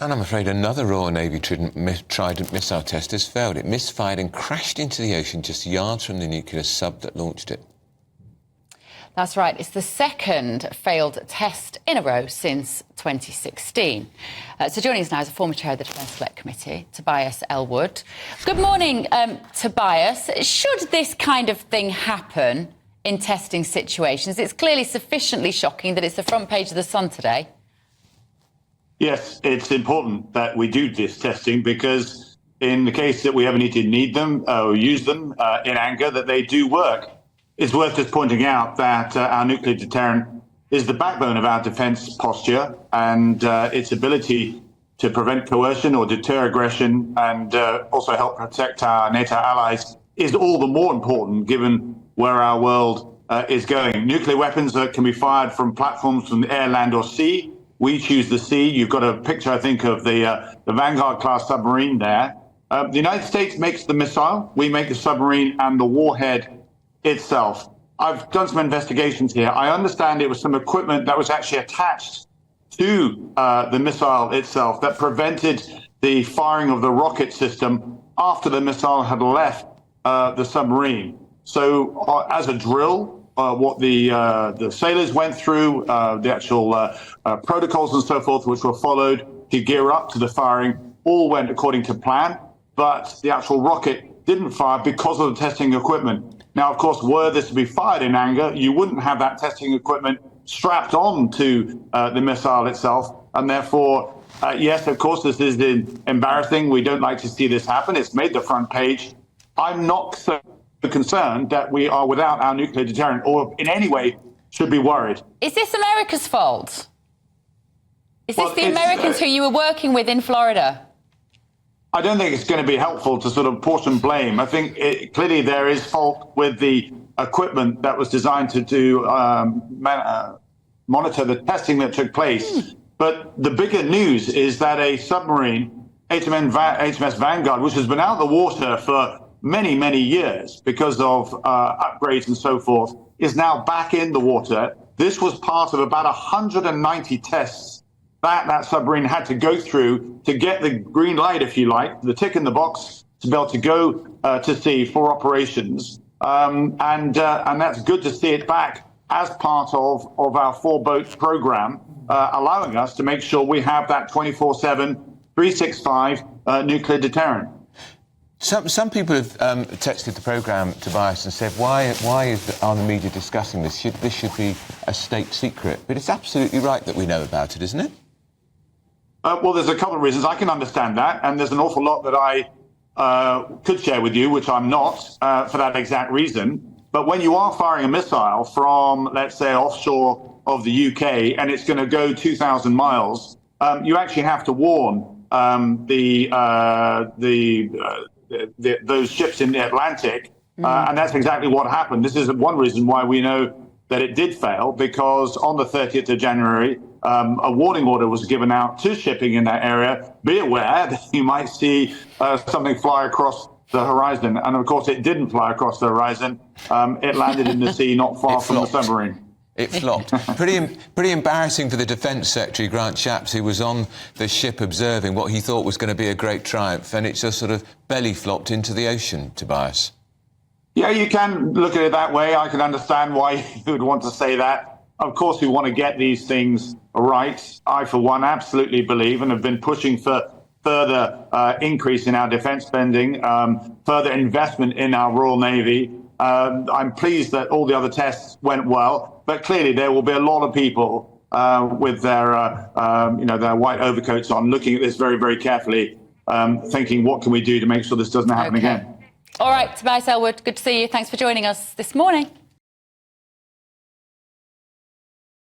And I'm afraid another Royal Navy Trident missile test has failed. It misfired and crashed into the ocean just yards from the nuclear sub that launched it. That's right. It's the second failed test in a row since 2016. So joining us now is a former chair of the Defence Select Committee, Tobias Ellwood. Good morning, Tobias. Should this kind of thing happen in testing situations? It's clearly sufficiently shocking that it's the front page of The Sun today. Yes, it's important that we do this testing because in the case that we ever need them or use them in anger, that they do work. It's worth just pointing out that our nuclear deterrent is the backbone of our defence posture, and its ability to prevent coercion or deter aggression and also help protect our NATO allies is all the more important given where our world is going. Nuclear weapons can be fired from platforms from the air, land or sea. We choose the sea. You've got a picture, I think, of the Vanguard-class submarine there. The United States makes the missile. We make the submarine and the warhead itself. I've done some investigations here. I understand it was some equipment that was actually attached to the missile itself that prevented the firing of the rocket system after the missile had left the submarine. So as a drill, what the sailors went through, the actual protocols and so forth, which were followed to gear up to the firing, all went according to plan. But the actual rocket didn't fire because of the testing equipment. Now, of course, were this to be fired in anger, you wouldn't have that testing equipment strapped on to the missile itself. And therefore, yes, of course, this is embarrassing. We don't like to see this happen. It's made the front page. I'm not so concerned that we are without our nuclear deterrent or in any way should be worried. Is this America's fault? Is this the Americans who you were working with in Florida? I don't think it's going to be helpful to sort of portion blame. I think clearly there is fault with the equipment that was designed to do monitor the testing that took place. But the bigger news is that a submarine, HMS Vanguard, which has been out of the water for many, many years because of upgrades and so forth, is now back in the water. This was part of about 190 tests that submarine had to go through to get the green light, if you like, the tick in the box to be able to go to sea for operations. And that's good to see it back as part of our four-boat program, allowing us to make sure we have that 24/7, 365 nuclear deterrent. Some people have texted the programme, Tobias, and said, why are the media discussing this? This should be a state secret. But it's absolutely right that we know about it, isn't it? Well, there's a couple of reasons. I can understand that, and there's an awful lot that I could share with you, which I'm not, for that exact reason. But when you are firing a missile from, let's say, offshore of the UK, and it's going to go 2,000 miles, you actually have to warn those ships in the Atlantic, and that's exactly what happened. This is one reason why we know that it did fail, because on the 30th of January, a warning order was given out to shipping in that area. Be aware that you might see something fly across the horizon. And of course, it didn't fly across the horizon. It landed in the sea not far from the submarine. It flopped. Pretty embarrassing for the Defence Secretary, Grant Shapps, who was on the ship observing what he thought was going to be a great triumph, and it just sort of belly flopped into the ocean, Tobias. Yeah, you can look at it that way. I can understand why you would want to say that. Of course, we want to get these things right. I, for one, absolutely believe and have been pushing for further increase in our defence spending, further investment in our Royal Navy. I'm pleased that all the other tests went well, but clearly there will be a lot of people with their white overcoats on, looking at this very, very carefully, thinking, what can we do to make sure this doesn't happen again? All right, Tobias Ellwood, good to see you. Thanks for joining us this morning.